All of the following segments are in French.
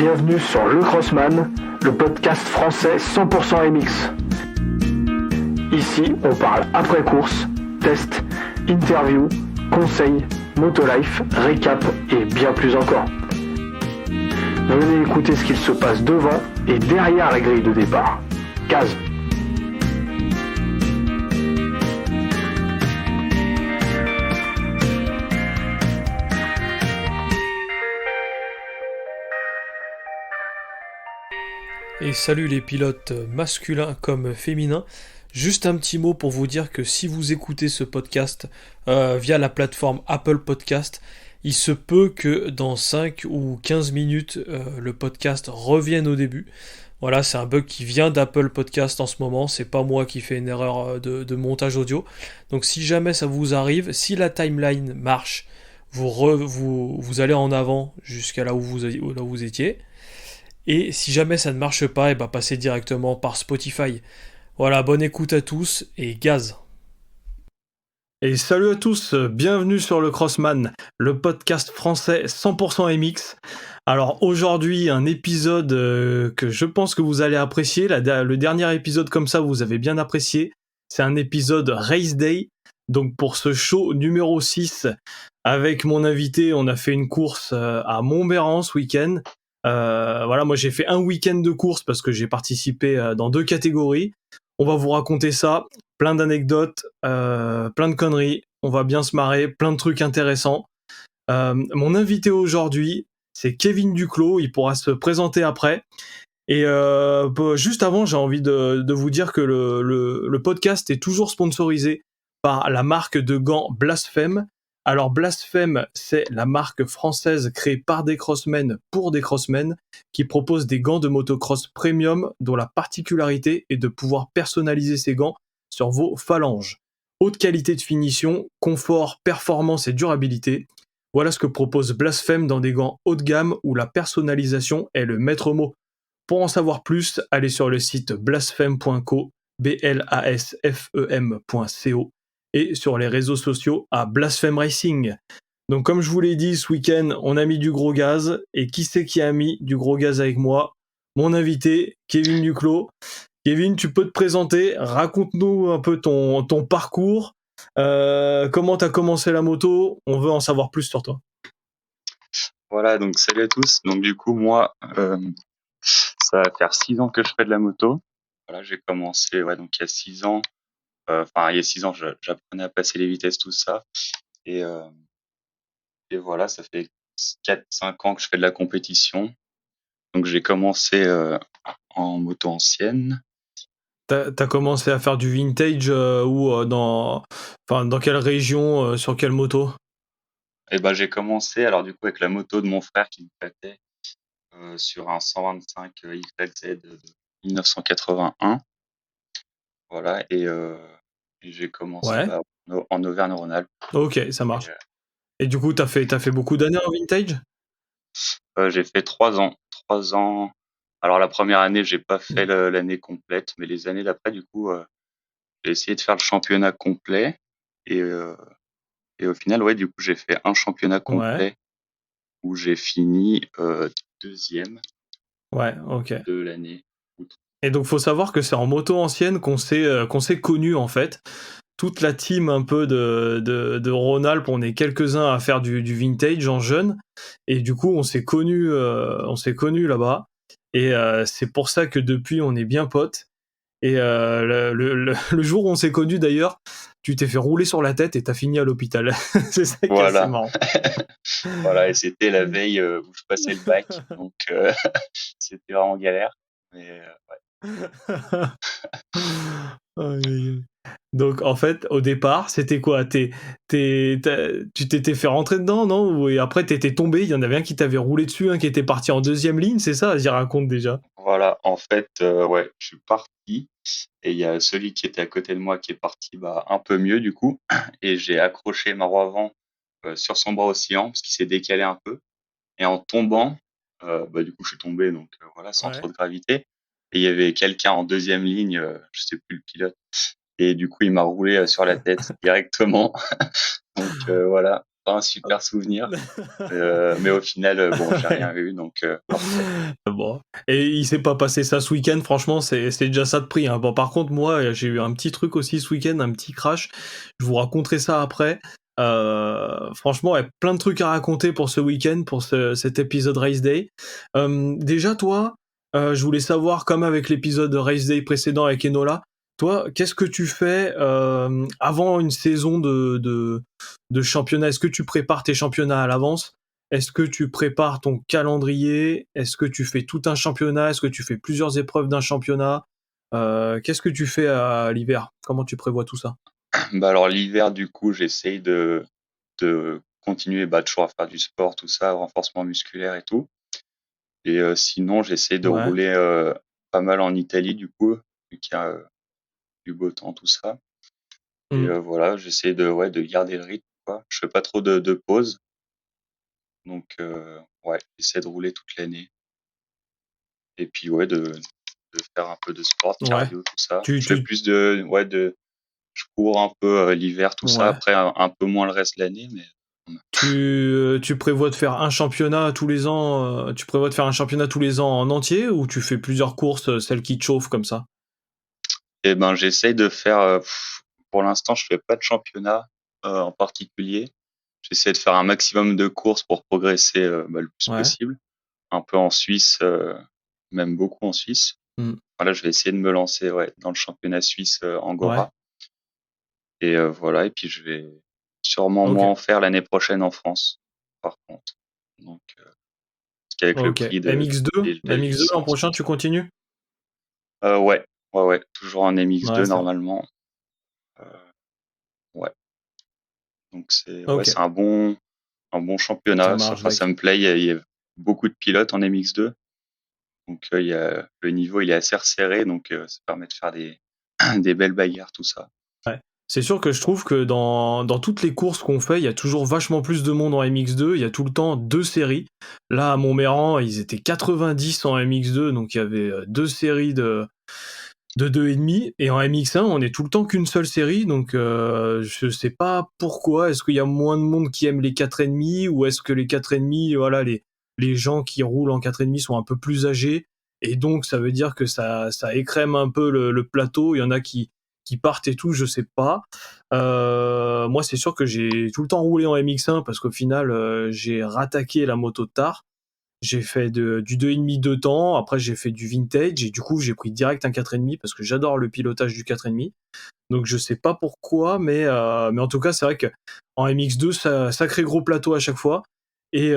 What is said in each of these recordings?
Bienvenue sur Le Crossman, le podcast français 100% MX. Ici, on parle après-course, tests, interviews, conseils, motolife, récap et bien plus encore. Venez écouter ce qu'il se passe devant et derrière la grille de départ. Gaz. Et salut les pilotes masculins comme féminins. Juste un petit mot pour vous dire que si vous écoutez ce podcast via la plateforme Apple Podcast, il se peut que dans 5 ou 15 minutes, le podcast revienne au début. Voilà, c'est un bug qui vient d'Apple Podcast en ce moment, c'est pas moi qui fais une erreur de montage audio. Donc si jamais ça vous arrive, si la timeline marche, vous allez en avant jusqu'à là où vous étiez. Et si jamais ça ne marche pas, passez directement par Spotify. Voilà, bonne écoute à tous et gaz. Et salut à tous, bienvenue sur le Crossman, le podcast français 100% MX. Alors aujourd'hui, un épisode que je pense que vous allez apprécier. Le dernier épisode comme ça, vous avez bien apprécié. C'est un épisode Race Day. Donc pour ce show numéro 6, avec mon invité, on a fait une course à Montbéran ce week-end. Voilà, moi j'ai fait un week-end de course parce que j'ai participé dans 2 catégories. On va vous raconter ça, plein d'anecdotes, plein de conneries. On va bien se marrer, plein de trucs intéressants. Mon invité aujourd'hui, c'est Kevin Duclos. Il pourra se présenter après. Et juste avant, j'ai envie de vous dire que le podcast est toujours sponsorisé par la marque de gants Blasphème. Alors Blasphème, c'est la marque française créée par des crossmen pour des crossmen qui propose des gants de motocross premium dont la particularité est de pouvoir personnaliser ces gants sur vos phalanges. Haute qualité de finition, confort, performance et durabilité. Voilà ce que propose Blasphème dans des gants haut de gamme où la personnalisation est le maître mot. Pour en savoir plus, allez sur le site blasphème.co, blasfem.co, et sur les réseaux sociaux à Blasphème Racing. Donc comme je vous l'ai dit, ce week-end, on a mis du gros gaz. Et qui c'est qui a mis du gros gaz avec moi ? Mon invité, Kevin Duclos. Kevin, tu peux te présenter, raconte-nous un peu ton parcours. Comment tu as commencé la moto ? On veut en savoir plus sur toi. Voilà, donc salut à tous. Donc du coup, moi, ça va faire 6 ans que je fais de la moto. Voilà, j'ai commencé donc il y a 6 ans. Il y a 6 ans, j'apprenais à passer les vitesses, tout ça. Et voilà, ça fait 4-5 ans que je fais de la compétition. Donc j'ai commencé en moto ancienne. T'as commencé à faire du vintage ou dans quelle région, sur quelle moto ? Et j'ai commencé alors du coup avec la moto de mon frère qui me prêtait sur un 125 XLZ de 1981. Voilà, et j'ai commencé Ouais. En Auvergne-Rhône-Alpes. Ok, ça marche. Et du coup, t'as fait beaucoup d'années en vintage ? J'ai fait 3 ans. 3 ans. Alors la première année, j'ai pas fait l'année complète, mais les années d'après, du coup, j'ai essayé de faire le championnat complet. Et au final, du coup, j'ai fait un championnat complet où j'ai fini 2e Ouais, ok. de l'année. Et donc, faut savoir que c'est en moto ancienne qu'on s'est connus, en fait. Toute la team un peu de Rhône-Alpes, on est quelques-uns à faire du vintage en jeune. Et du coup, on s'est connus là-bas. Et c'est pour ça que depuis, on est bien potes. Et le jour où on s'est connus, d'ailleurs, tu t'es fait rouler sur la tête et t'as fini à l'hôpital. C'est ça qui est assez marrant. Voilà, et c'était la veille où je passais le bac. Donc, c'était vraiment galère. Mais Donc en fait, au départ, c'était quoi ? Tu t'étais fait rentrer dedans, non ? Et après, t'étais tombé, il y en avait un qui t'avait roulé dessus, un qui était parti en 2e ligne, c'est ça ? J'y raconte déjà. Voilà, en fait, je suis parti et il y a celui qui était à côté de moi qui est parti un peu mieux du coup, et j'ai accroché ma roue avant sur son bras oscillant parce qu'il s'est décalé un peu, et en tombant, du coup je suis tombé, donc voilà, sans trop de gravité, et il y avait quelqu'un en 2e ligne, je sais plus le pilote, et du coup il m'a roulé sur la tête directement. Donc voilà, pas un super souvenir. Mais au final, bon, j'ai rien eu, donc parfait. Bon. Et il s'est pas passé ça ce week-end, franchement, c'est déjà ça de prix, hein. Bon, par contre, moi, j'ai eu un petit truc aussi ce week-end, un petit crash. Je vous raconterai ça après. Franchement, il y a plein de trucs à raconter pour ce week-end, pour cet épisode Race Day. Déjà, toi, je voulais savoir, comme avec l'épisode Race Day précédent avec Enola, toi, qu'est-ce que tu fais avant une saison de championnat? Est-ce que tu prépares tes championnats à l'avance? Est-ce que tu prépares ton calendrier? Est-ce que tu fais tout un championnat? Est-ce que tu fais plusieurs épreuves d'un championnat? Qu'est-ce que tu fais à l'hiver? Comment tu prévois tout ça? Bah, alors l'hiver, du coup, j'essaye de continuer, bah, toujours à faire du sport, tout ça, renforcement musculaire et tout. Et sinon, j'essaie de Ouais. rouler pas mal en Italie, du coup, vu qu'il y a du beau temps, tout ça. Et Mmh. voilà, j'essaie de garder le rythme, quoi. Je fais pas trop de pauses, donc ouais, j'essaie de rouler toute l'année. Et puis ouais, de faire un peu de sport, de Ouais. cardio, tout ça. Tu Je fais tu plus je cours un peu l'hiver, tout ça. ouais. Après, un peu moins le reste de l'année, mais Tu prévois de faire un championnat tous les ans, tu prévois de faire un championnat tous les ans en entier ou tu fais plusieurs courses, celles qui te chauffent comme ça? et ben, j'essaye de faire, pour l'instant, je fais pas de championnat, en particulier. J'essaie de faire un maximum de courses pour progresser, bah, le plus Ouais. possible. Un peu en Suisse, même beaucoup en Suisse. Mmh. Voilà, je vais essayer de me lancer, ouais, dans le championnat suisse, Ouais. Angora. Et voilà, et puis je vais sûrement moi OK. en faire l'année prochaine en France, par contre. Donc parce qu'avec le OK. prix MX2? de la MX2 l'an licence, prochain, tu continues? ouais, ouais, toujours en Ouais, MX2 ça normalement. Heu, ouais, donc OK, c'est un bon ça championnat. marche, Ça Dac. me plaît, il y a beaucoup de pilotes en MX2, donc il y a le niveau il est assez resserré, donc ça permet de faire des des belles bagarres, tout ça. Ouais. C'est sûr que je trouve que dans toutes les courses qu'on fait, il y a toujours vachement plus de monde en MX2, il y a tout le temps 2 séries. Là, à Montméran, ils étaient 90 en MX2, donc il y avait, 2 séries de 2,5 et en MX1, on est tout le temps qu'une seule série, donc je sais pas pourquoi. Est-ce qu'il y a moins de monde qui aime les 4,5 ou est-ce que les 4,5, voilà, les gens qui roulent en 4,5 sont un peu plus âgés et donc ça veut dire que ça écrème un peu le plateau. Il y en a qui partent et tout, je sais pas. Moi, c'est sûr que j'ai tout le temps roulé en MX1 parce qu'au final, j'ai rattaqué la moto tard. J'ai fait du 2,5 2 temps, après j'ai fait du vintage et du coup j'ai pris direct un 4,5 parce que j'adore le pilotage du 4,5. Donc je sais pas pourquoi, mais en tout cas c'est vrai que en MX2 sacré gros plateau à chaque fois. Et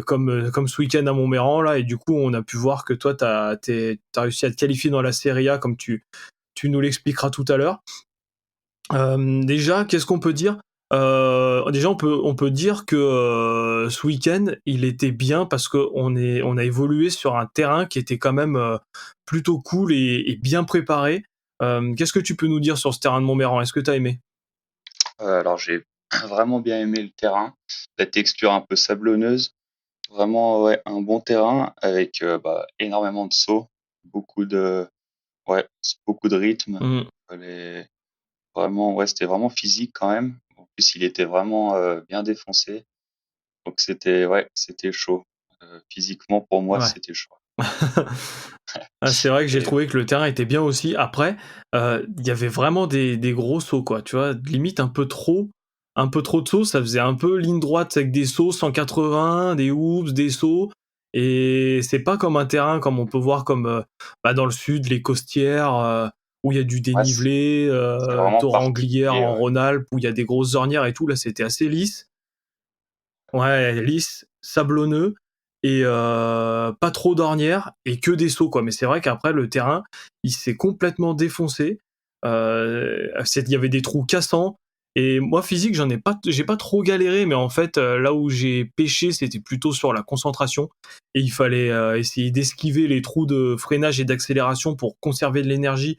comme ce week-end à Montméran là, et du coup on a pu voir que toi t'as réussi à te qualifier dans la Serie A comme tu nous l'expliqueras tout à l'heure. Déjà, qu'est-ce qu'on peut dire? Déjà, on peut dire que ce week-end, il était bien parce on a évolué sur un terrain qui était quand même plutôt cool et bien préparé. Qu'est-ce que tu peux nous dire sur ce terrain de Montméran? Est-ce que tu as aimé? Alors j'ai vraiment bien aimé le terrain, la texture un peu sablonneuse. Vraiment, ouais, un bon terrain avec, bah, énormément de sauts, beaucoup de ouais, beaucoup de rythme. Mmh. Les vraiment, ouais, c'était vraiment physique quand même. En plus, il était vraiment, bien défoncé, donc c'était ouais, c'était chaud. Physiquement pour moi, Ouais. c'était chaud. Ah, c'est vrai que j'ai Et trouvé que le terrain était bien aussi. Après, il y avait vraiment des gros sauts, quoi, tu vois? Limite un peu trop de sauts, ça faisait un peu ligne droite avec des sauts 180, des hoops, des sauts et c'est pas comme un terrain comme on peut voir comme, bah, dans le sud, les Costières, où il y a du ouais, dénivelé, c'est vraiment Torre-Anglière particulier, en ouais. Rhône-Alpes où il y a des grosses ornières et tout. Là, c'était assez lisse. Ouais, lisse, sablonneux et pas trop d'ornières et que des sauts, quoi. Mais c'est vrai qu'après le terrain, il s'est complètement défoncé. Il y avait des trous cassants et moi physique, j'ai pas trop galéré, mais en fait, là où j'ai péché, c'était plutôt sur la concentration et il fallait, essayer d'esquiver les trous de freinage et d'accélération pour conserver de l'énergie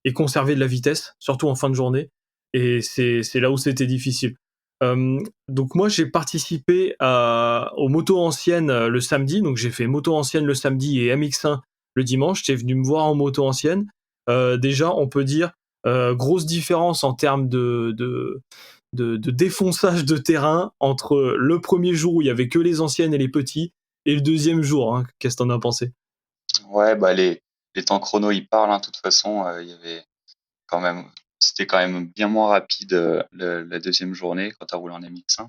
et conserver de la vitesse, surtout en fin de journée. Et c'est là où c'était difficile. Donc moi j'ai participé aux motos anciennes le samedi, donc j'ai fait moto ancienne le samedi et MX1 le dimanche. T'es venu me voir en moto ancienne. Déjà on peut dire grosse différence en termes de défonçage de terrain entre le premier jour où il y avait que les anciennes et les petits et le deuxième jour, hein. Qu'est-ce que t'en as pensé? Ouais, bah les temps chrono, ils parlent, hein, de toute façon. Il y avait quand même, c'était quand même bien moins rapide la deuxième journée quand t'as roulé en MX1.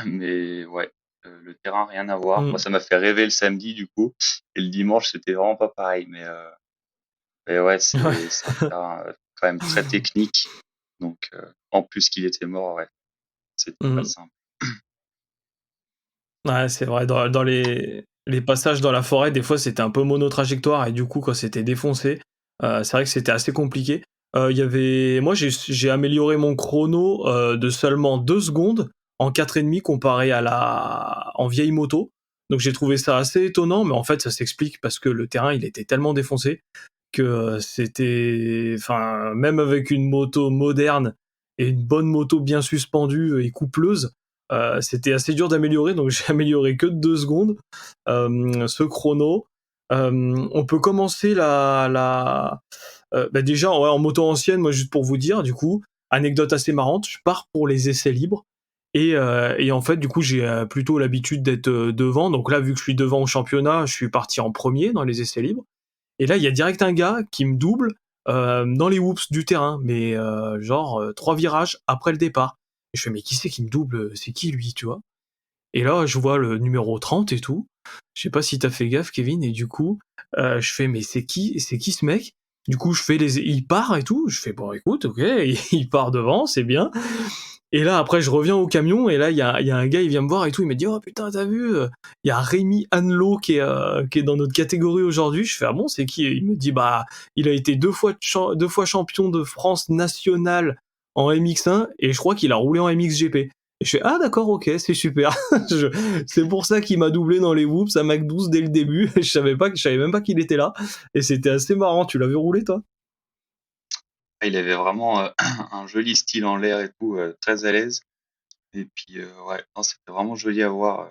Mais ouais, le terrain, rien à voir. Moi, Mm. ça m'a fait rêver le samedi, du coup. Et le dimanche, c'était vraiment pas pareil. Mais ouais, c'est un terrain quand même très technique. Donc, en plus qu'il était mort, ouais, c'était pas Mm. simple. Ouais, c'est vrai, dans les passages dans la forêt, des fois, c'était un peu monotrajectoire et du coup, quand c'était défoncé, c'est vrai que c'était assez compliqué. Il y avait moi, j'ai amélioré mon chrono, de seulement 2 secondes en 4,5 comparé à la en vieille moto. Donc j'ai trouvé ça assez étonnant, mais en fait, ça s'explique parce que le terrain, il était tellement défoncé que, c'était enfin, même avec une moto moderne et une bonne moto bien suspendue et coupleuse, c'était assez dur d'améliorer, donc j'ai amélioré que de 2 secondes, ce chrono. On peut commencer bah déjà, ouais, en moto ancienne, moi, juste pour vous dire, du coup, anecdote assez marrante, je pars pour les essais libres et en fait, du coup, j'ai, plutôt l'habitude d'être, devant. Donc là, vu que je suis devant au championnat, je suis parti en premier dans les essais libres et là, il y a direct un gars qui me double dans les whoops du terrain, mais genre 3 virages après le départ. Et je fais, mais qui c'est qui me double? C'est qui lui, tu vois? Et là, je vois le numéro 30 et tout. Je sais pas si t'as fait gaffe, Kevin, et du coup, je fais, mais c'est qui ce mec? Du coup, je fais il part et tout. Je fais, bon, écoute, ok, il part devant, c'est bien. Et là, après, je reviens au camion, et là, il y a un gars, il vient me voir et tout, il me dit, oh putain, t'as vu, il y a Rémi Anelot qui est dans notre catégorie aujourd'hui. Je fais, ah bon, c'est qui? Et il me dit, bah, il a été deux fois champion de France national en MX1, et je crois qu'il a roulé en MXGP. Et je fais, ah d'accord, ok, c'est super. C'est pour ça qu'il m'a doublé dans les whoops à Mac 12 dès le début. Je savais même pas qu'il était là. Et c'était assez marrant. Tu l'avais roulé, toi? Il avait vraiment un joli style en l'air et tout, très à l'aise. Et puis, ouais, non, c'était vraiment joli à voir.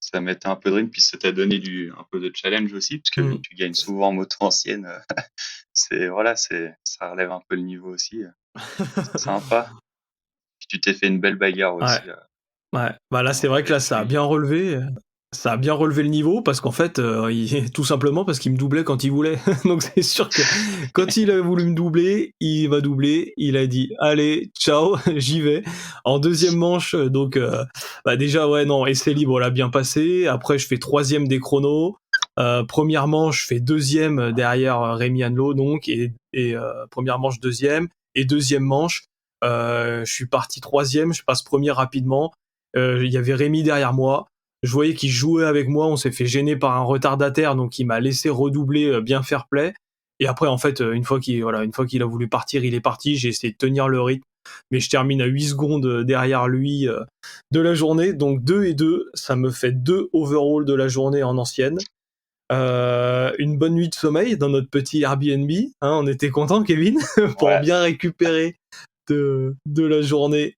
Ça mettait un peu de rythme, puis ça t'a donné un peu de challenge aussi, parce que vu Mm. que tu gagnes souvent en moto ancienne, voilà, ça relève un peu le niveau aussi. C'est sympa. Puis tu t'es fait une belle bagarre Ouais. aussi Ouais, bah là c'est vrai que là avec lui. ça a bien relevé le niveau parce qu'en fait, tout simplement parce qu'il me doublait quand il voulait. Donc c'est sûr que quand il a voulu me doubler, il m'a doublé, il a dit allez ciao j'y vais. En deuxième manche donc bah déjà ouais non essai libre l'a bien passé. Après je fais troisième des chronos. Première manche je fais deuxième derrière Rémi Anelot donc première manche deuxième et deuxième manche je suis parti troisième, je passe premier rapidement. Il y avait Rémi derrière moi. Je voyais qu'il jouait avec moi. On s'est fait gêner par un retardataire, donc il m'a laissé redoubler bien fair play. Et après, en fait, une fois qu'il a voulu partir, il est parti. J'ai essayé de tenir le rythme, mais je termine à 8 secondes derrière lui de la journée. Donc 2 et 2, ça me fait 2 overall de la journée en ancienne. Une bonne nuit de sommeil dans notre petit Airbnb. Hein, on était content, Kevin, pour Ouais, bien récupérer de la journée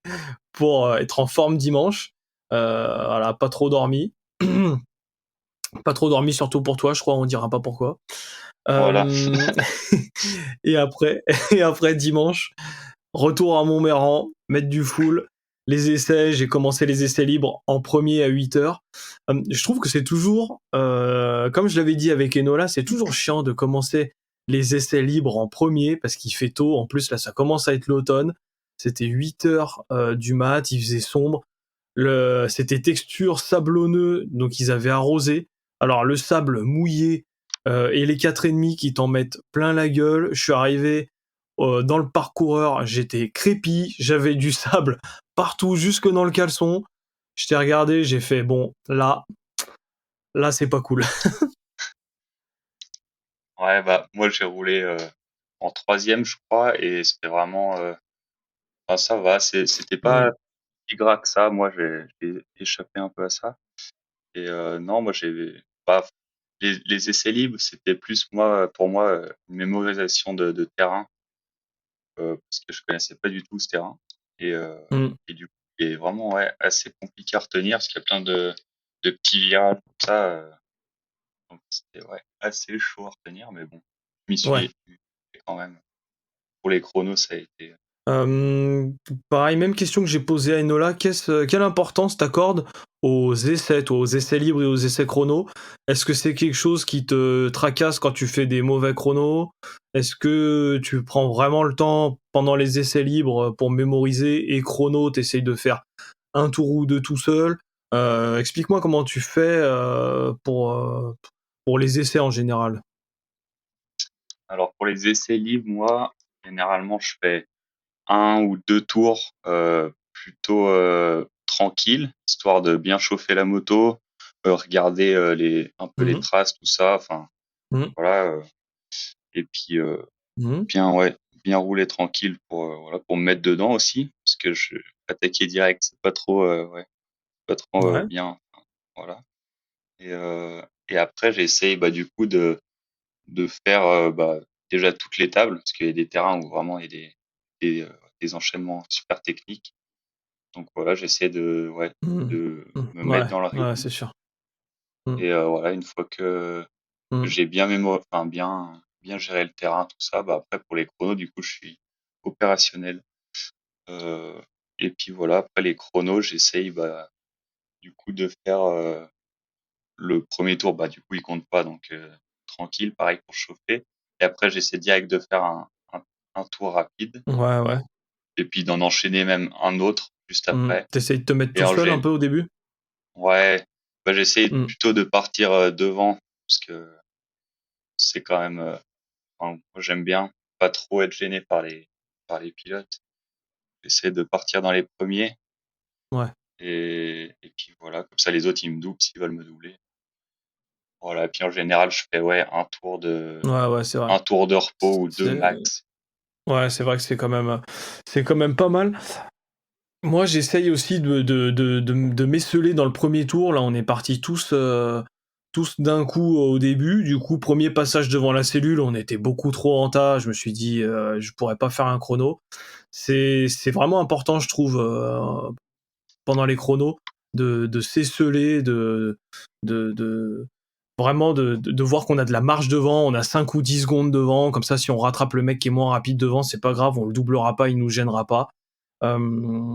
pour être en forme dimanche. Voilà, pas trop dormi. Pas trop dormi, surtout pour toi, je crois, on dira pas pourquoi. voilà. Euh, et après, et après dimanche, retour à Montméran, mettre du full, les essais, j'ai commencé les essais libres en premier à 8 heures. Je trouve que c'est toujours, comme je l'avais dit avec Enola, c'est toujours chiant de commencer les essais libres en premier parce qu'il fait tôt. En plus, là, ça commence à être l'automne. C'était 8 heures du mat, il faisait sombre. C'était texture sablonneux, donc ils avaient arrosé. Alors le sable mouillé et les 4,5 qui t'en mettent plein la gueule. Je suis arrivé dans le parcoureur, j'étais crépi, j'avais du sable partout, jusque dans le caleçon. Je t'ai regardé, j'ai fait bon, là c'est pas cool. Ouais, bah moi j'ai roulé en troisième, je crois, et c'était vraiment, enfin, ça va. C'était pas Mm, si gras que ça. Moi, j'ai échappé un peu à ça. Et non, moi j'ai pas les essais libres, c'était plus pour moi une mémorisation de terrain, parce que je connaissais pas du tout ce terrain. Et, euh, mm. et du coup, il est vraiment, ouais, assez compliqué à retenir parce qu'il y a plein de petits virages comme ça. Donc c'était, ouais, assez chaud à retenir, mais bon, je m'y Ouais. suis fait quand même. Pour les chronos, ça a été. Pareil, même question que j'ai posée à Enola. Quelle importance t'accordes aux essais, toi, aux essais libres et aux essais chrono? Est-ce que c'est quelque chose qui te tracasse quand tu fais des mauvais chronos? Est-ce que tu prends vraiment le temps pendant les essais libres pour mémoriser et chrono, t'essayes de faire un tour ou deux tout seul? Explique-moi comment tu fais pour les essais en général. Alors pour les essais libres, moi, généralement, je fais un ou 2 tours, plutôt, tranquilles, histoire de bien chauffer la moto, regarder, les un peu les Mmh. traces, tout ça, enfin, Mmh. voilà, et puis, Mmh. bien ouais, bien rouler tranquille pour, voilà, pour me mettre dedans aussi, parce que je attaquer direct, c'est pas trop, ouais, pas trop, Ouais. bien, enfin, voilà, et après j'essaye, bah, du coup de faire, bah, déjà toutes les tables, parce qu'il y a des terrains où vraiment il y a des enchaînements super techniques. Donc voilà, j'essaie de ouais, Mmh. de me Mmh. mettre Ouais, dans le ouais, rythme c'est sûr. Mmh. et voilà, une fois que Mmh. j'ai bien géré le terrain, tout ça, bah, après pour les chronos, du coup, je suis opérationnel, heu et puis voilà, après les chronos, j'essaye, bah, du coup de faire, le premier tour, bah, du coup, il compte pas donc tranquille, pareil pour chauffer et après j'essaie direct de faire un tour rapide Ouais, ouais. et puis d'en enchaîner même un autre juste Mmh. après Tu de te mettre et tout en seul un gén peu au début? ouais, bah, j'essaie Mmh. plutôt de partir, devant parce que c'est quand même, enfin, moi j'aime bien pas trop être gêné par les pilotes. J'essaie de partir dans les premiers Ouais. et puis voilà, comme ça les autres ils me doublent s'ils veulent me doubler. Voilà, et puis en général je fais ouais Ouais, ouais, c'est vrai. un tour de repos ou 2 C'est max. ouais, c'est vrai que c'est quand même pas mal. Moi, j'essaye aussi de m'esseler dans le premier tour. Là, on est partis tous d'un coup au début. Du coup, premier passage devant la cellule, on était beaucoup trop en tas. Je me suis dit: «Je pourrais pas faire un chrono». C'est vraiment important, je trouve, pendant les chronos, de s'esseler, de vraiment de voir qu'on a de la marge devant, on a 5 ou 10 secondes devant, comme ça si on rattrape le mec qui est moins rapide devant, c'est pas grave, on le doublera pas, il nous gênera pas. Euh,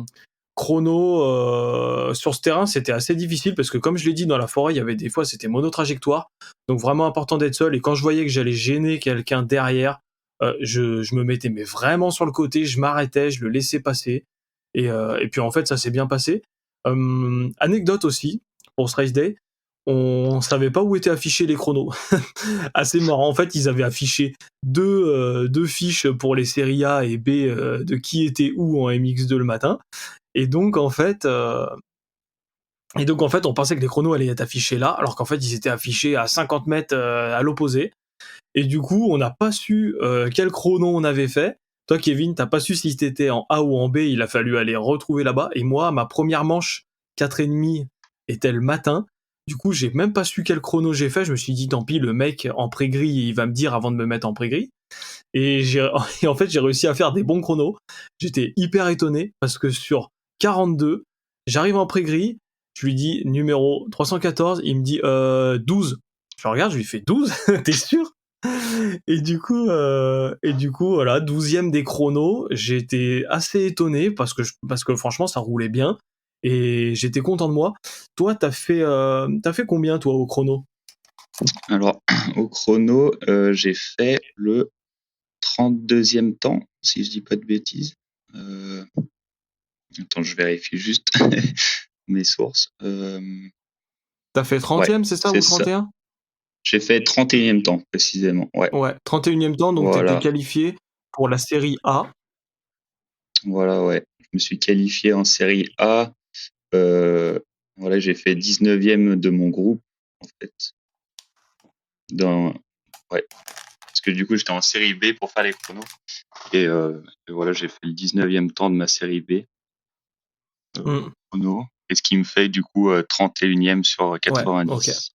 Chrono, sur ce terrain, c'était assez difficile parce que comme je l'ai dit dans la forêt, il y avait des fois c'était monotrajectoire, donc vraiment important d'être seul, et quand je voyais que j'allais gêner quelqu'un derrière, je me mettais mais vraiment sur le côté, je m'arrêtais, je le laissais passer, et puis en fait ça s'est bien passé. Anecdote aussi, pour ce race day, on savait pas où étaient affichés les chronos. Assez marrant. En fait, ils avaient affiché deux fiches pour les séries A et B, de qui était où en MX2 le matin. Et donc, en fait, on pensait que les chronos allaient être affichés là, alors qu'en fait, ils étaient affichés à 50 mètres à l'opposé. Et du coup, on n'a pas su quel chrono on avait fait. Toi, Kevin, t'as pas su si t'étais en A ou en B. Il a fallu aller retrouver là-bas. Et moi, ma première manche, 4,5, était le matin. Du coup, j'ai même pas su quel chrono j'ai fait. Je me suis dit, tant pis, le mec en pré-gris, il va me dire avant de me mettre en pré-gris. Et en fait, j'ai réussi à faire des bons chronos. J'étais hyper étonné parce que sur 42, j'arrive en pré-gris. Je lui dis numéro 314. Il me dit 12. Je regarde, je lui fais 12. T'es sûr? Et du coup, voilà, 12e des chronos, j'étais assez étonné parce que franchement, ça roulait bien et j'étais content de moi. Toi, t'as fait combien, toi, au chrono? Alors au chrono, j'ai fait le 32e temps, si je dis pas de bêtises. Heu, attends, je vérifie juste mes sources. T'as fait Ouais, 30e, c'est ça, c'est ou ça. 31? J'ai fait 31e temps précisément, ouais. Ouais, 31e temps, donc t'étais Voilà, qualifié pour la série A. voilà, ouais. Je me suis qualifié en série A. Heu, voilà, j'ai fait 19e de mon groupe, en fait, dans ouais, parce que du coup, j'étais en série B pour faire les chronos et voilà, j'ai fait le 19e temps de ma série B, Hmm. chrono et ce qui me fait du coup, 31e sur Ouais, ok. 90.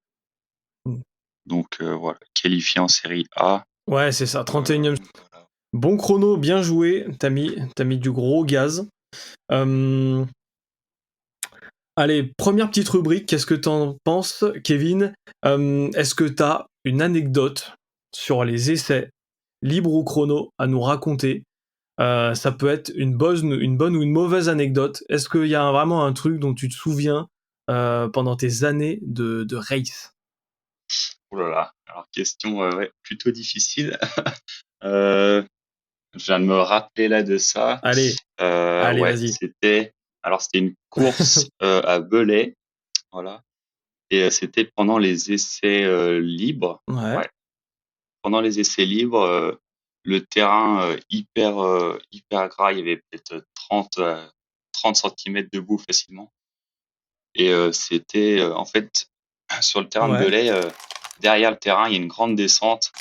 Hmm. Donc voilà, qualifié en série A, Ouais, c'est ça, 31e. voilà. Bon chrono, bien joué, t'as mis du gros gaz. Euh, Allez, première petite rubrique, qu'est-ce que t'en penses, Kevin? Est-ce que t'as une anecdote sur les essais, libre ou chrono, à nous raconter? Ça peut être une bonne ou une mauvaise anecdote. Est-ce qu'il y a vraiment un truc dont tu te souviens pendant tes années de race? Oh là là, alors question, ouais, plutôt difficile. Heu, je viens de me rappeler là de ça. Allez, allez, Ouais, vas-y. c'était une course, à Belay, voilà et c'était pendant les essais, libres. Ouais, Ouais, pendant les essais libres, le terrain, hyper gras, il y avait peut-être, 30 centimètres de boue facilement et c'était, en fait, sur le terrain de ouais. Belay, derrière le terrain, il y a une grande descente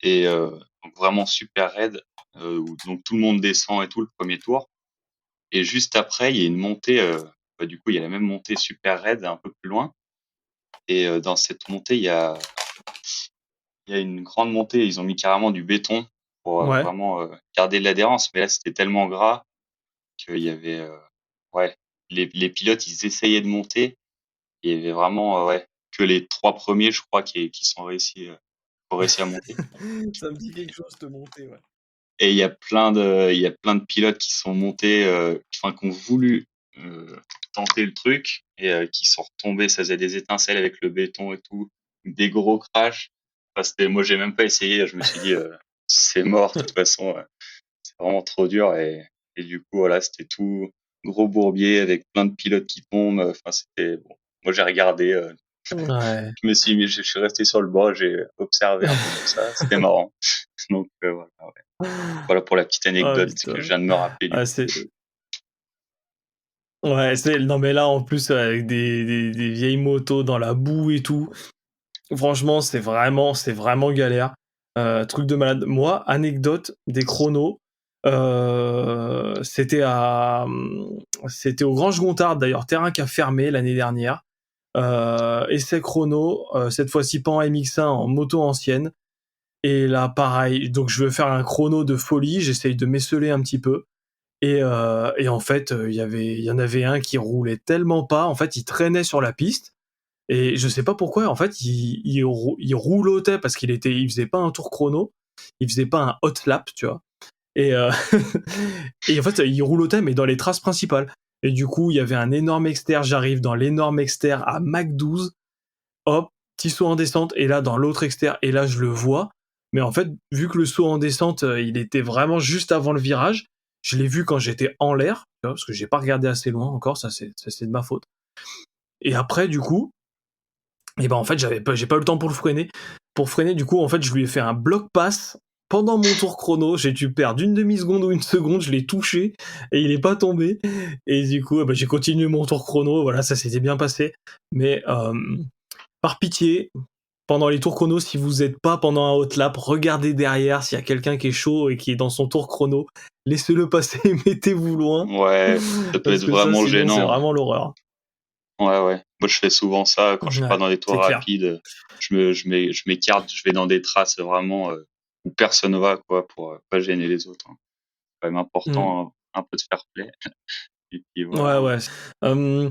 et donc vraiment super raide, où donc tout le monde descend et tout le premier tour et juste après, il y a une montée, bah, du coup, il y a la même montée super raide un peu plus loin et dans cette montée, il y a une grande montée. Ils ont mis carrément du béton pour, Ouais. vraiment, garder de l'adhérence, mais là, c'était tellement gras qu'il y avait, ouais, les pilotes, ils essayaient de monter. Il y avait vraiment, ouais, que les 3 premiers, je crois, qui ont réussi à monter. Ça me dit quelque chose de monter, ouais. Et il y a plein de pilotes qui sont montés, enfin, qui ont voulu, heu, tenter le truc et qui sont retombés. Ça faisait des étincelles avec le béton et tout, des gros crashs. Enfin, moi, j'ai même pas essayé. Je me suis dit, «C'est mort, de toute façon, c'est vraiment trop dur» et du coup, voilà, c'était tout gros bourbier avec plein de pilotes qui tombent. Enfin, c'était bon. Moi, j'ai regardé, Ouais. je suis resté sur le bord, j'ai observé un peu tout ça. C'était marrant. Donc, voilà, ouais. Voilà pour la petite Ah anecdote que je putain. viens de me rappeler du Ah, coup. c'est ouais, c'est non mais là en plus avec des vieilles motos dans la boue et tout, franchement c'est vraiment galère. Truc de malade. Moi, anecdote des chronos, c'était au Grange Gontard d'ailleurs, terrain qui a fermé l'année dernière. Essai chrono, cette fois-ci pas en MX1, en moto ancienne. Et là pareil, donc je veux faire un chrono de folie, j'essaye de m'esseler un petit peu. Et en fait, il y en avait un qui roulait tellement pas, en fait, il traînait sur la piste et je sais pas pourquoi, en fait, il roulotait parce il faisait pas un tour chrono, il faisait pas un hot lap, tu vois? Et et en fait, il roulotait mais dans les traces principales et du coup, il y avait un énorme externe, j'arrive dans l'énorme externe à Mach 12, hop, petit saut en descente et là dans l'autre externe et là je le vois. Mais en fait, vu que le saut en descente, il était vraiment juste avant le virage, je l'ai vu quand j'étais en l'air, tu vois, parce que j'ai pas regardé assez loin encore, ça c'est de ma faute. Et après du coup, et ben en fait j'ai pas eu le temps pour le freiner. Pour freiner du coup en fait je lui ai fait un bloc pass pendant mon tour chrono, j'ai dû perdre une demi-seconde ou une seconde, je l'ai touché et il est pas tombé. Et du coup, j'ai continué mon tour chrono, voilà, ça s'était bien passé. Mais par pitié, pendant les tours chrono, si vous n'êtes pas pendant un hot lap, regardez derrière s'il y a quelqu'un qui est chaud et qui est dans son tour chrono. Laissez-le passer, mettez-vous loin. Ouais, ça peut Parce être que ça, vraiment sinon, c'est gênant, hein. vraiment l'horreur. Ouais, ouais. Moi, je fais souvent ça quand je Ouais, pars dans des tours c'est clair. rapides, je m'écarte, je vais dans des traces vraiment, où personne va quoi pour, pas gêner les autres, hein. C'est quand même Mm. important, un peu de fair play et puis Ouais, voilà, hein. ouais. Euh,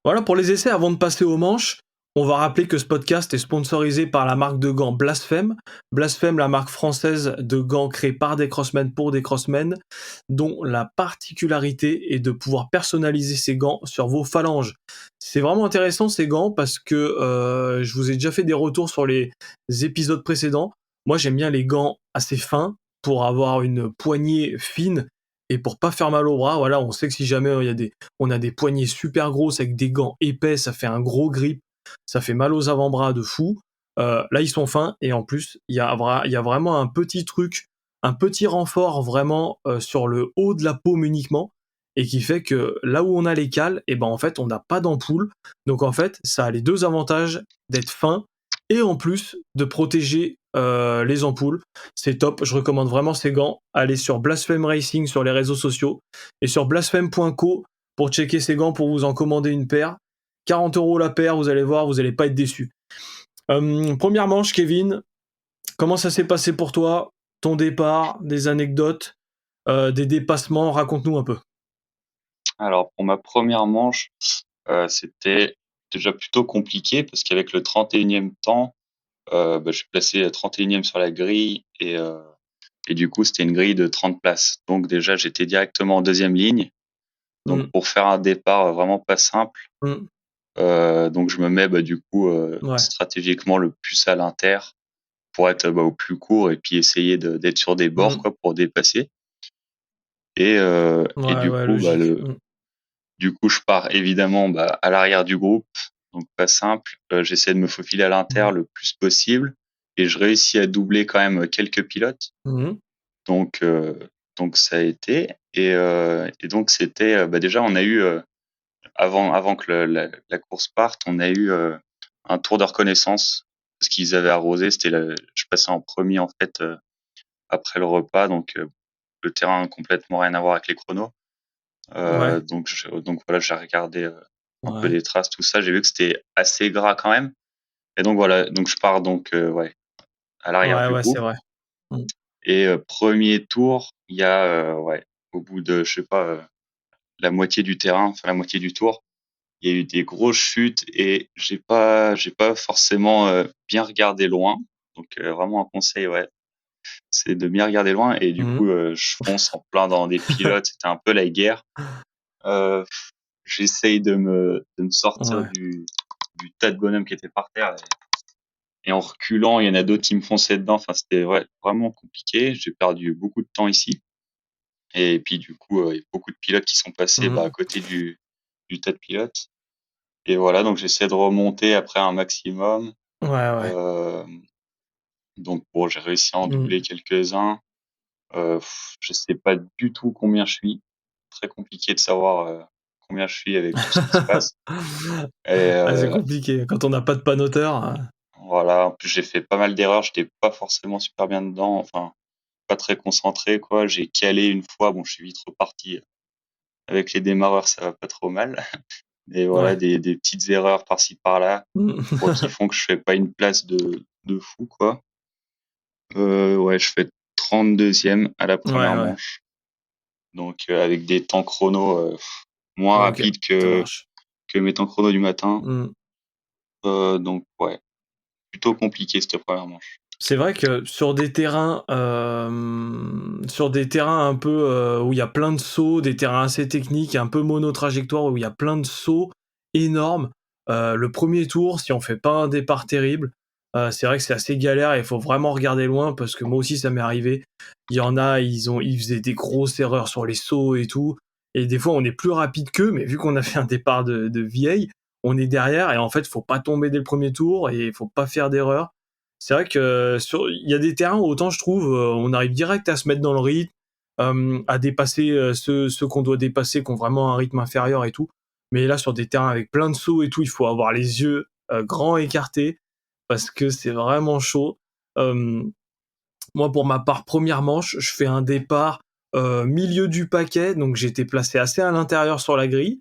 voilà, pour les essais, avant de passer aux manches, on va rappeler que ce podcast est sponsorisé par la marque de gants Blasphème. Blasphème, la marque française de gants créée par des crossmen pour des crossmen, dont la particularité est de pouvoir personnaliser ces gants sur vos phalanges. C'est vraiment intéressant ces gants parce que je vous ai déjà fait des retours sur les épisodes précédents. Moi, j'aime bien les gants assez fins pour avoir une poignée fine et pour pas faire mal au bras. Voilà, on sait que si jamais on a des poignées super grosses avec des gants épais, ça fait un gros grip, ça fait mal aux avant-bras de fou. Là, ils sont fins et en plus, il y a vraiment un petit truc, un petit renfort vraiment sur le haut de la paume uniquement et qui fait que là où on a les cales, et ben en fait, on n'a pas d'ampoule. Donc en fait, ça a les deux avantages d'être fin et en plus de protéger les ampoules. C'est top, je recommande vraiment ces gants. Allez sur Blasphème Racing sur les réseaux sociaux et sur blasphème.co pour checker ces gants pour vous en commander une paire. 40 € la paire, vous allez voir, vous allez pas être déçus. Première manche, Kevin, comment ça s'est passé pour toi? Ton départ, des anecdotes, des dépassements, raconte-nous un peu. Alors pour ma première manche, c'était déjà plutôt compliqué parce qu'avec le 31e temps, bah, je suis placé 31e sur la grille et Et du coup, c'était une grille de 30 places. Donc déjà, j'étais directement en deuxième ligne. Donc pour faire un départ vraiment pas simple, donc je me mets du coup stratégiquement le plus à l'inter pour être au plus court et puis essayer d'être sur des bords quoi pour dépasser. Et du coup logique. du coup je pars évidemment à l'arrière du groupe, donc pas simple. J'essaie de me faufiler à l'inter le plus possible et je réussis à doubler quand même quelques pilotes. Donc ça a été et donc c'était déjà on a eu avant que la course parte, on a eu un tour de reconnaissance parce qu'ils avaient arrosé. Je passais en premier en fait après le repas, donc le terrain complètement rien à voir avec les chronos. Donc voilà, j'ai regardé un peu les traces, tout ça. J'ai vu que c'était assez gras quand même. Et donc voilà, donc je pars à l'arrière du groupe. C'est vrai. Et premier tour, il y a au bout de je sais pas la moitié du terrain, enfin la moitié du tour, il y a eu des grosses chutes et j'ai pas forcément bien regardé loin. Donc vraiment un conseil, c'est de bien regarder loin. Et du coup, je fonce en plein dans des pilotes. C'était un peu la guerre. J'essaye de me sortir du tas de bonhommes qui étaient par terre. Et en reculant, il y en a d'autres qui me fonçaient dedans. Enfin, c'était vraiment compliqué. J'ai perdu beaucoup de temps ici. Et puis du coup, il y a beaucoup de pilotes qui sont passés à côté du tas de pilotes. Et voilà, donc j'essaie de remonter après un maximum. Donc bon, j'ai réussi à en doubler quelques-uns. Je sais pas du tout combien je suis. Très compliqué de savoir combien je suis avec tout ce qui se passe. Et C'est compliqué quand on n'a pas de panoteur. voilà, en plus j'ai fait pas mal d'erreurs. J'étais pas forcément super bien dedans. Enfin, pas très concentré quoi. J'ai calé une fois. Bon, je suis vite reparti. Avec les démarreurs, ça va pas trop mal. Et voilà, des petites erreurs par-ci par-là. Qui font que je fais pas une place de fou quoi. Je fais 32e à la première manche. Donc avec des temps chrono moins rapides que mes temps chrono du matin. Donc plutôt compliqué cette première manche. C'est vrai que sur des terrains un peu où il y a plein de sauts, des terrains assez techniques, un peu monotrajectoire où il y a plein de sauts énormes, le premier tour, si on fait pas un départ terrible, c'est vrai que c'est assez galère et il faut vraiment regarder loin parce que moi aussi ça m'est arrivé. Il y en a, ils faisaient des grosses erreurs sur les sauts et tout. Et des fois on est plus rapide qu'eux, mais vu qu'on a fait un départ de vieille, on est derrière et en fait faut pas tomber dès le premier tour et il faut pas faire d'erreur. C'est vrai que il y a des terrains où autant je trouve on arrive direct à se mettre dans le rythme, à dépasser ceux qu'on doit dépasser, qui ont vraiment un rythme inférieur et tout. Mais là sur des terrains avec plein de sauts et tout, il faut avoir les yeux grands écartés parce que c'est vraiment chaud. Moi pour ma part première manche, je fais un départ milieu du paquet, donc j'étais placé assez à l'intérieur sur la grille.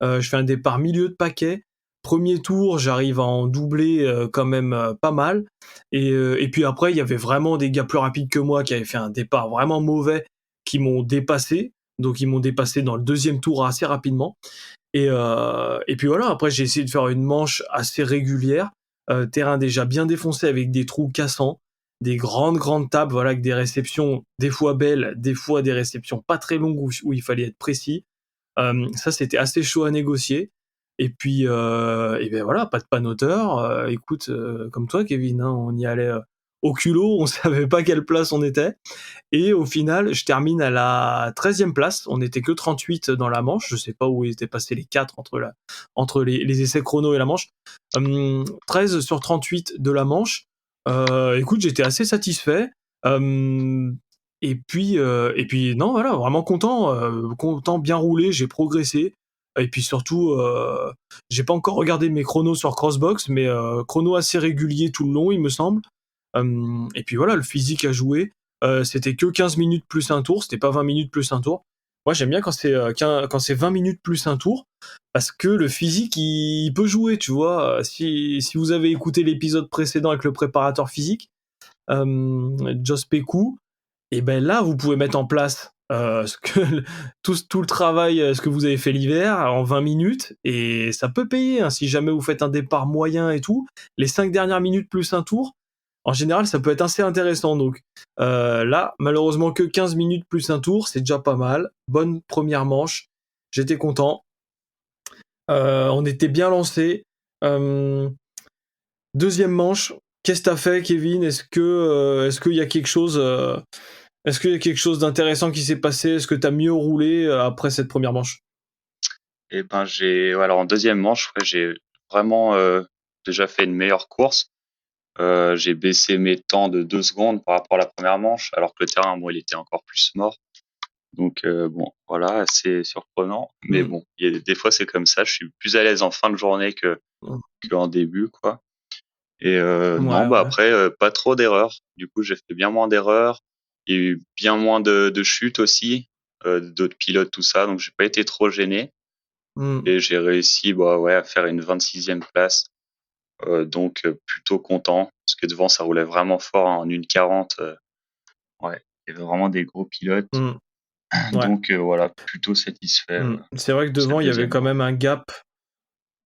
Je fais un départ milieu de paquet. Premier tour, j'arrive à en doubler quand même pas mal. Et puis après, il y avait vraiment des gars plus rapides que moi qui avaient fait un départ vraiment mauvais, qui m'ont dépassé. Donc ils m'ont dépassé dans le deuxième tour assez rapidement. Et puis voilà, après j'ai essayé de faire une manche assez régulière. Terrain déjà bien défoncé avec des trous cassants, des grandes tables, voilà, avec des réceptions des fois belles, des fois des réceptions pas très longues où il fallait être précis. Ça, c'était assez chaud à négocier. Et puis, et ben voilà, pas de panoteur. Écoute, comme toi, Kevin, hein, on y allait au culot, on savait pas quelle place on était. Et au final, je termine à la 13e place. On n'était que 38 dans la manche. Je sais pas où étaient passés les 4 entre les essais chrono et la manche. 13 sur 38 de la manche. Écoute, j'étais assez satisfait. Et puis non, voilà, vraiment content, bien roulé, j'ai progressé. Et puis surtout, j'ai pas encore regardé mes chronos sur Crossbox, mais chrono assez régulier tout le long, il me semble. Et puis voilà, le physique a joué. C'était que 15 minutes plus un tour, c'était pas 20 minutes plus un tour. Moi, j'aime bien quand c'est 20 minutes plus un tour, parce que le physique, il peut jouer, tu vois. Si vous avez écouté l'épisode précédent avec le préparateur physique, Joss Peku, et ben là, vous pouvez mettre en place tout le travail, ce que vous avez fait l'hiver en 20 minutes, et ça peut payer, hein, si jamais vous faites un départ moyen et tout. Les 5 dernières minutes plus un tour, en général, ça peut être assez intéressant. Donc là, malheureusement, que 15 minutes plus un tour, c'est déjà pas mal. Bonne première manche, j'étais content. On était bien lancé. Deuxième manche, qu'est-ce que t'as fait, Kevin? Est-ce qu'il y a quelque chose d'intéressant qui s'est passé? Est-ce que t'as mieux roulé après cette première manche? Et ben alors en deuxième manche, ouais, j'ai vraiment déjà fait une meilleure course. J'ai baissé mes temps de 2 secondes par rapport à la première manche, alors que le terrain, bon, il était encore plus mort. Donc bon, voilà, assez surprenant. Mais bon, des fois c'est comme ça. Je suis plus à l'aise en fin de journée qu'en début, quoi. Et non, Ouais. après, pas trop d'erreurs. Du coup, j'ai fait bien moins d'erreurs. Il y a eu bien moins de chutes aussi, d'autres pilotes, tout ça. Donc j'ai pas été trop gêné. Et j'ai réussi, à faire une 26e place. Donc plutôt content parce que devant ça roulait vraiment fort, hein, en 1:40. Ouais, il y avait vraiment des gros pilotes. Ouais. Donc voilà, plutôt satisfait. C'est vrai que Cette devant, il y avait deuxième quand manche. même un gap.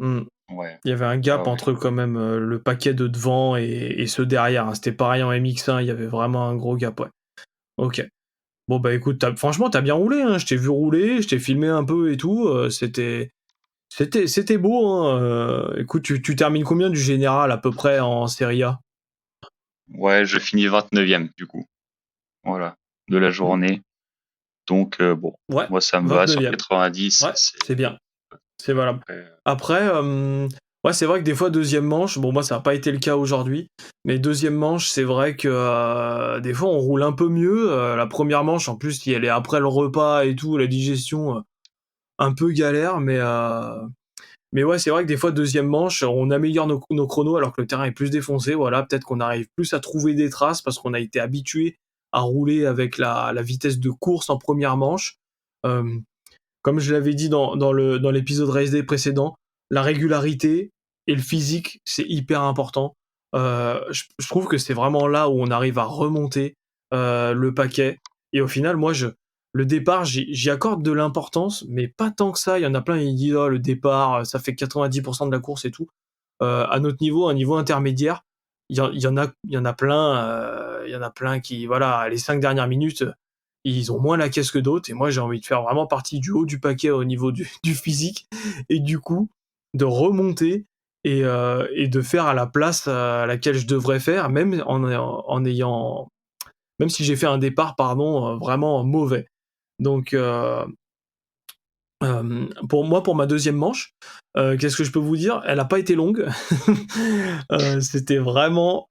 Ouais, Il y avait un gap ouais. entre quand même le paquet de devant et ceux derrière, hein. C'était pareil en MX1, il y avait vraiment un gros gap, ouais. Ok. Bon bah écoute, franchement t'as bien roulé, hein. Je t'ai vu rouler, je t'ai filmé un peu et tout. C'était beau, hein. Écoute, tu termines combien du général à peu près en Serie A? Ouais, je finis 29e du coup. Voilà, de la Hmm. journée. Donc bon, Ouais, moi ça me va sur 29e. 90. Ouais, c'est bien. C'est valable. Après, Après, ouais, c'est vrai que des fois, deuxième manche, bon, moi, ça n'a pas été le cas aujourd'hui, mais deuxième manche, c'est vrai que des fois, on roule un peu mieux. La première manche, en plus, si elle est après le repas et tout, la digestion, un peu galère, mais ouais, c'est vrai que des fois, deuxième manche, on améliore nos chronos alors que le terrain est plus défoncé. Voilà, peut-être qu'on arrive plus à trouver des traces parce qu'on a été habitué à rouler avec la vitesse de course en première manche. Euh, Comme je l'avais dit dans l'épisode Race Day précédent, la régularité et le physique, c'est hyper important. Je trouve que c'est vraiment là où on arrive à remonter le paquet. Et au final, moi, le départ, j'y accorde de l'importance, mais pas tant que ça. Il y en a plein, ils disent, oh, le départ, ça fait 90% de la course et tout. À notre niveau, un niveau intermédiaire, il y en a plein qui, voilà, les 5 dernières minutes, ils ont moins la caisse que d'autres. Et moi, j'ai envie de faire vraiment partie du haut du paquet au niveau du physique. Et du coup, de remonter et de faire à la place à laquelle je devrais faire, même en ayant, même si j'ai fait un départ, pardon, vraiment mauvais. Donc, pour ma deuxième manche, qu'est-ce que je peux vous dire? Elle n'a pas été longue. C'était vraiment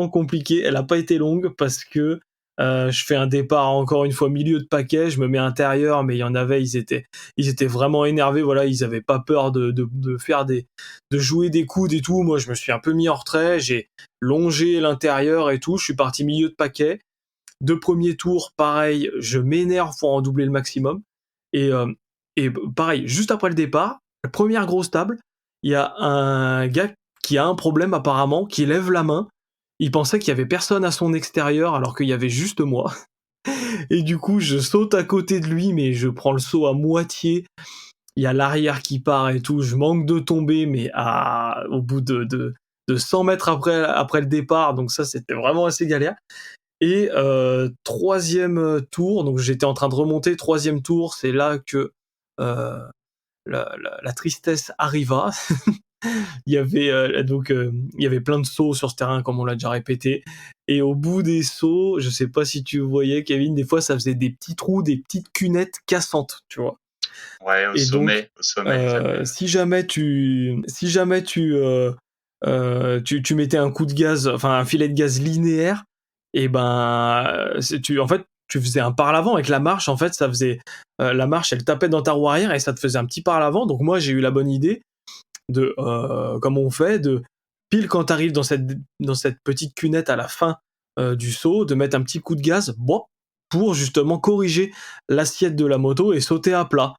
compliqué. Elle n'a pas été longue parce que je fais un départ encore une fois milieu de paquet, je me mets intérieur, mais il y en avait, ils étaient vraiment énervés. Voilà, ils avaient pas peur de faire de jouer des coudes et tout. Moi, je me suis un peu mis en retrait, j'ai longé l'intérieur et tout. Je suis parti milieu de paquet. Deux premiers tours, pareil, je m'énerve pour en doubler le maximum. Et, euh, et pareil, juste après le départ, la première grosse table, il y a un gars qui a un problème apparemment, qui lève la main. Il pensait qu'il y avait personne à son extérieur alors qu'il y avait juste moi. Et du coup, je saute à côté de lui, mais je prends le saut à moitié. Il y a l'arrière qui part et tout. Je manque de tomber, mais au bout de 100 mètres après le départ. Donc ça, c'était vraiment assez galère. Et troisième tour, donc j'étais en train de remonter, troisième tour, c'est là que euh, la tristesse arriva. Il y avait plein de sauts sur ce terrain, comme on l'a déjà répété. Et au bout des sauts, je sais pas si tu voyais, Kevin, des fois ça faisait des petits trous, des petites cunettes cassantes, tu vois. ouais, Et donc, au sommet, ils appellent. si jamais tu mettais un coup de gaz, enfin un filet de gaz linéaire, et ben, en fait, tu faisais un pas à l'avant avec la marche. En fait, ça faisait la marche, elle tapait dans ta roue arrière et ça te faisait un petit pas à l'avant. Donc moi, j'ai eu la bonne idée de, comme on fait, de pile quand t'arrives dans cette petite cunette à la fin du saut, de mettre un petit coup de gaz, bon, pour justement corriger l'assiette de la moto et sauter à plat.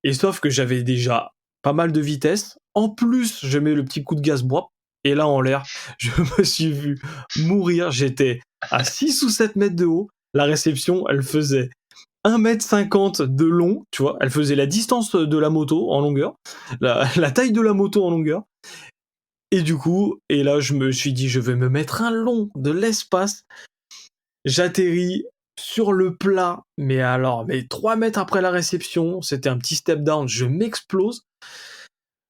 Et sauf que j'avais déjà pas mal de vitesse. En plus, je mets le petit coup de gaz bois. Et là, en l'air, je me suis vu mourir. J'étais à 6 ou 7 mètres de haut. La réception, elle faisait 1,50 m de long, tu vois. Elle faisait la distance de la moto en longueur, la taille de la moto en longueur. Et du coup, et là, je me suis dit, je vais me mettre un long de l'espace. J'atterris sur le plat, mais alors, mais 3 mètres après la réception, c'était un petit step down, je m'explose.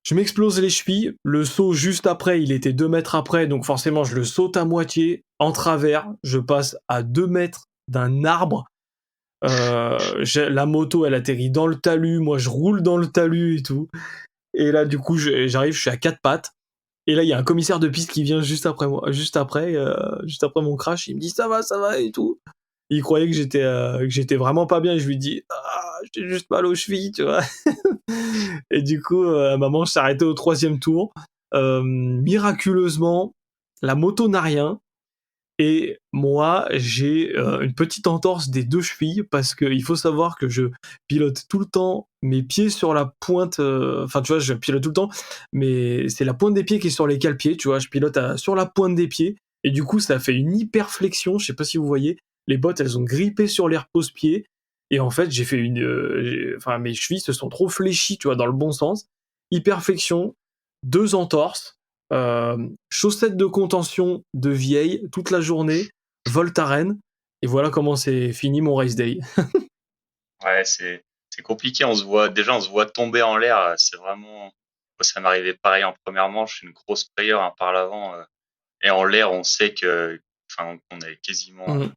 Je m'explose les chevilles. Le saut juste après, il était 2 mètres après, donc forcément, je le saute à moitié, en travers. Je passe à 2 mètres d'un arbre. La moto, elle atterrit dans le talus. Moi, je roule dans le talus et tout. Et là, du coup, j'arrive, je suis à 4 pattes. Et là, il y a un commissaire de piste qui vient juste après moi, juste après mon crash. Il me dit ça va et tout. Il croyait que j'étais vraiment pas bien. Et je lui dis j'ai juste mal aux chevilles, tu vois. Et du coup, maman s'est arrêtée au 3e tour. Miraculeusement, la moto n'a rien. Et moi, j'ai une petite entorse des 2 chevilles parce qu'il faut savoir que je pilote tout le temps mes pieds sur la pointe. Enfin, tu vois, je pilote tout le temps, mais c'est la pointe des pieds qui est sur les cale-pieds. Tu vois, je pilote sur la pointe des pieds. Et du coup, ça fait une hyperflexion. Je sais pas si vous voyez. Les bottes, elles ont grippé sur les repose-pieds. Et en fait, j'ai fait enfin, mes chevilles se sont trop fléchies, tu vois, dans le bon sens. Hyperflexion, 2 entorses. Chaussettes de contention de vieille toute la journée, Voltaren, et voilà comment c'est fini mon race day. Ouais, c'est compliqué. On se voit tomber en l'air. C'est vraiment, moi, ça m'arrivait pareil en première manche, une grosse frayeur par l'avant, et en l'air, on sait que, enfin, qu'on avait quasiment Mm.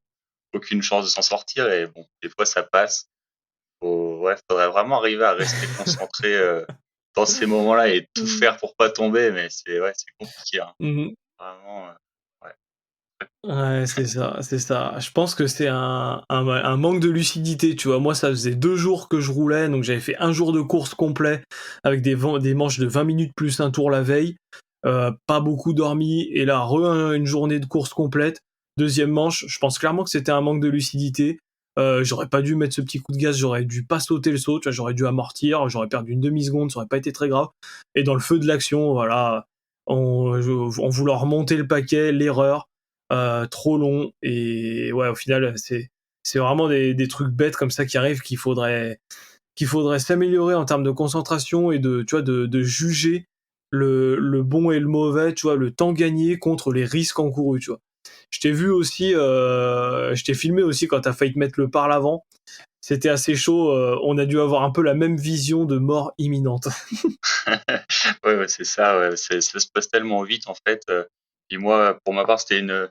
aucune chance de s'en sortir. Et bon, des fois, ça passe. Ouais, faudrait vraiment arriver à rester concentré dans ces moments-là et tout faire pour pas tomber. Mais c'est compliqué, hein. Mhm. Vraiment, ouais. Ouais, c'est ça, c'est ça. Je pense que c'est un manque de lucidité, tu vois. Moi, ça faisait 2 jours que je roulais, donc j'avais fait un jour de course complet avec des manches de 20 minutes plus un tour la veille. Pas beaucoup dormi, et là, une journée de course complète. Deuxième manche, je pense clairement que c'était un manque de lucidité. J'aurais pas dû mettre ce petit coup de gaz, j'aurais dû pas sauter le saut, tu vois, j'aurais dû amortir, j'aurais perdu une demi-seconde, ça aurait pas été très grave. Et dans le feu de l'action, voilà, en voulant remonter le paquet, l'erreur. Trop long, et ouais, au final c'est vraiment des trucs bêtes comme ça qui arrivent, qu'il faudrait s'améliorer en termes de concentration et de, tu vois, de juger le bon et le mauvais, tu vois, le temps gagné contre les risques encourus, tu vois. Je t'ai vu aussi, je t'ai filmé aussi quand t'as failli te mettre le par l'avant. C'était assez chaud, on a dû avoir un peu la même vision de mort imminente. Ouais, c'est ça. Ouais. Ça se passe tellement vite en fait. Et moi, pour ma part, c'était une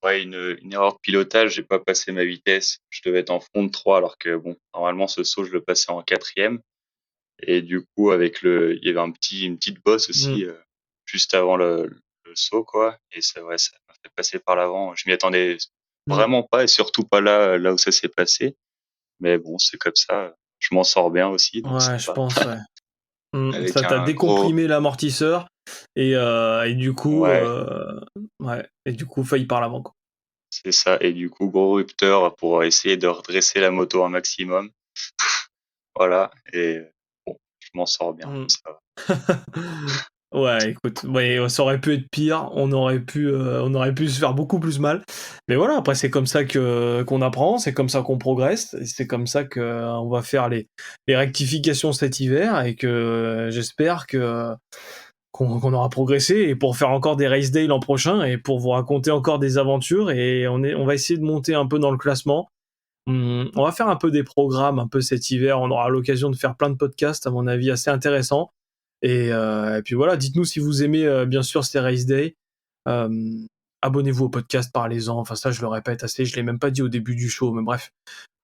erreur de pilotage. J'ai pas passé ma vitesse. Je devais être en front de 3 alors que bon, normalement ce saut je le passais en quatrième. Et du coup, il y avait une petite bosse Mm. aussi juste avant le saut quoi. Et ça m'a fait passer par l'avant. Je m'y attendais Mm. vraiment pas, et surtout pas là où ça s'est passé. Mais bon, c'est comme ça. Je m'en sors bien aussi, donc ça Ouais, je va. pense, ouais. Ça Avec t'a un gros, décomprimé l'amortisseur, et du coup, ouais, ouais, et du coup, failli par l'avant, quoi. c'est ça. Et du coup, gros rupteur pour essayer de redresser la moto un maximum. Voilà. Et bon, je m'en sors bien. Mm. Ça va. Ouais, écoute, ouais, ça aurait pu être pire, on aurait pu se faire beaucoup plus mal. Mais voilà, après, c'est comme ça qu'on apprend, c'est comme ça qu'on progresse, et c'est comme ça qu'on va faire les rectifications cet hiver, et que j'espère qu'on aura progressé, et pour faire encore des race day l'an prochain, et pour vous raconter encore des aventures, et on va essayer de monter un peu dans le classement. On va faire un peu des programmes un peu cet hiver, on aura l'occasion de faire plein de podcasts, à mon avis, assez intéressants. Et puis voilà, dites-nous si vous aimez bien sûr ces race day. Euh, Abonnez-vous au podcast, parlez-en. Enfin, ça, je le répète assez, je l'ai même pas dit au début du show, mais bref,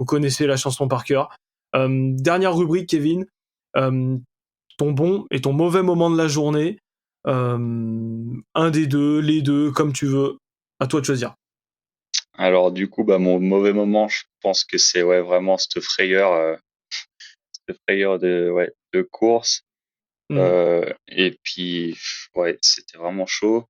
vous connaissez la chanson par cœur. Dernière rubrique, Kevin. Euh, Ton bon et ton mauvais moment de la journée. Un des deux, les deux, comme tu veux. À toi de choisir. Alors du coup, bah mon mauvais moment, je pense que c'est ouais vraiment cette frayeur de course. Mm. Et puis ouais, c'était vraiment chaud.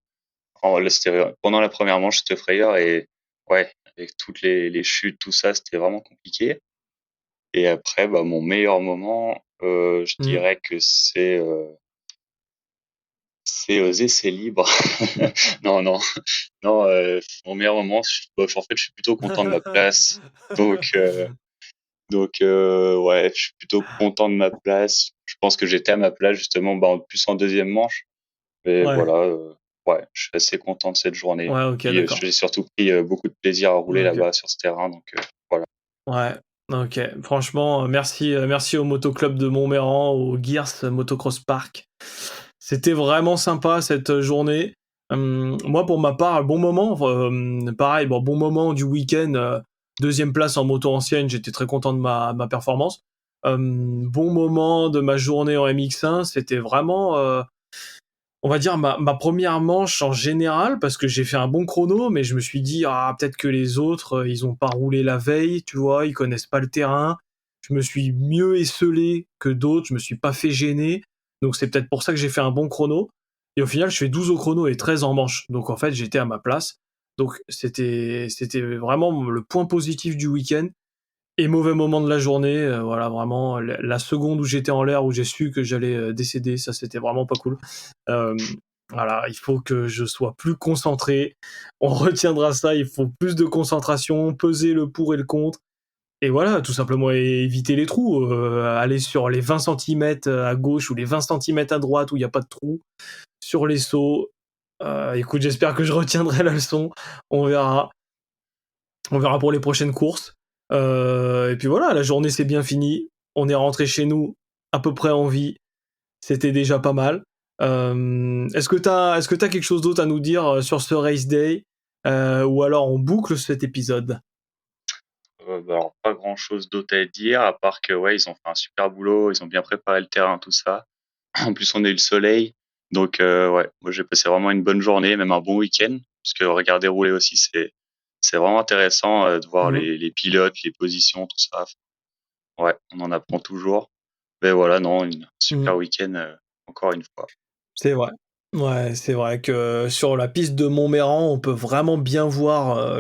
Là, c'était pendant la première manche, cette frayeur, et ouais, avec toutes les chutes, tout ça, c'était vraiment compliqué. Et après, bah mon meilleur moment, je Mm. dirais que c'est aux essais libres. Non, non, non. Mon meilleur moment, en fait, je suis plutôt content de ma place. Donc, ouais, je suis plutôt content de ma place. Je pense que j'étais à ma place justement, bah, en plus en deuxième manche. Mais Ouais, voilà, ouais, je suis assez content de cette journée. ouais, ok, Puis, d'accord. j'ai surtout pris, beaucoup de plaisir à rouler Ok. là-bas sur ce terrain, donc voilà. Ouais, ok. Franchement, merci au motoclub de Montméran, au Gears Motocross Park. C'était vraiment sympa cette journée. Moi, pour ma part, bon moment. Pareil, bon moment du week-end. Deuxième place en moto ancienne, j'étais très content de ma performance. Bon moment de ma journée en MX1, c'était vraiment, on va dire, ma première manche en général, parce que j'ai fait un bon chrono, mais je me suis dit, ah, peut-être que les autres, ils ont pas roulé la veille, tu vois, ils connaissent pas le terrain. Je me suis mieux esselé que d'autres, je me suis pas fait gêner. Donc c'est peut-être pour ça que j'ai fait un bon chrono. Et au final, je fais 12 au chrono et 13 en manche. Donc en fait, j'étais à ma place. Donc c'était vraiment le point positif du week-end. Et mauvais moment de la journée, voilà, vraiment, la seconde où j'étais en l'air, où j'ai su que j'allais décéder, ça c'était vraiment pas cool. Euh, voilà, il faut que je sois plus concentré. On retiendra ça, il faut plus de concentration, peser le pour et le contre. Et voilà, tout simplement éviter les trous, aller sur les 20 centimètres à gauche ou les 20 centimètres à droite où il n'y a pas de trou, sur les sauts. Écoute, j'espère que je retiendrai la leçon. On verra. On verra pour les prochaines courses. Et puis voilà, la journée s'est bien finie. On est rentré chez nous à peu près en vie. C'était déjà pas mal. Est-ce que t'as quelque chose d'autre à nous dire sur ce race day, ou alors on boucle cet épisode? Bah, alors pas grand-chose d'autre à dire, à part que, ouais, ils ont fait un super boulot, ils ont bien préparé le terrain, tout ça. En plus, on a eu le soleil, donc ouais, moi j'ai passé vraiment une bonne journée, même un bon week-end, parce que regarder rouler aussi, c'est vraiment intéressant, de voir Mhm. les pilotes, les positions, tout ça. Ouais, on en apprend toujours. Mais voilà, non, une super Mhm. week-end, encore une fois. C'est vrai. Ouais, c'est vrai que sur la piste de Montméran, on peut vraiment bien voir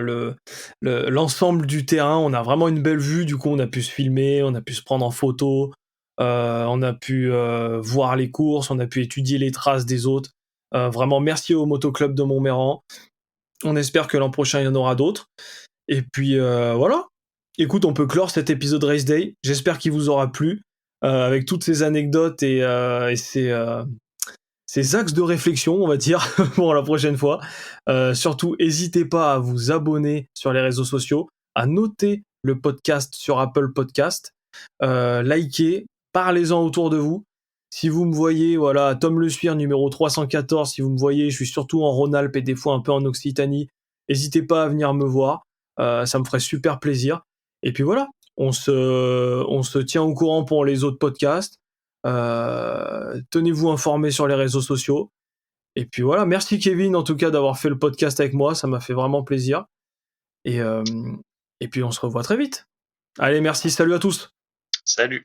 l'ensemble du terrain. On a vraiment une belle vue. Du coup, on a pu se filmer, on a pu se prendre en photo, on a pu voir les courses, on a pu étudier les traces des autres. Vraiment, merci au motoclub de Montméran. On espère que l'an prochain, il y en aura d'autres. Et puis voilà. Écoute, on peut clore cet épisode Race Day. J'espère qu'il vous aura plu, avec toutes ces anecdotes et ces axes de réflexion, on va dire, pour la prochaine fois. Surtout, n'hésitez pas à vous abonner sur les réseaux sociaux, à noter le podcast sur Apple Podcast, likez, parlez-en autour de vous. Si vous me voyez, voilà, Tom Le Suire numéro 314, si vous me voyez, je suis surtout en Rhône-Alpes et des fois un peu en Occitanie, n'hésitez pas à venir me voir, ça me ferait super plaisir. Et puis voilà, on se tient au courant pour les autres podcasts. Tenez-vous informés sur les réseaux sociaux. Et puis voilà, merci Kevin en tout cas d'avoir fait le podcast avec moi, ça m'a fait vraiment plaisir. Et, euh, et puis on se revoit très vite. Allez, merci, salut à tous. Salut!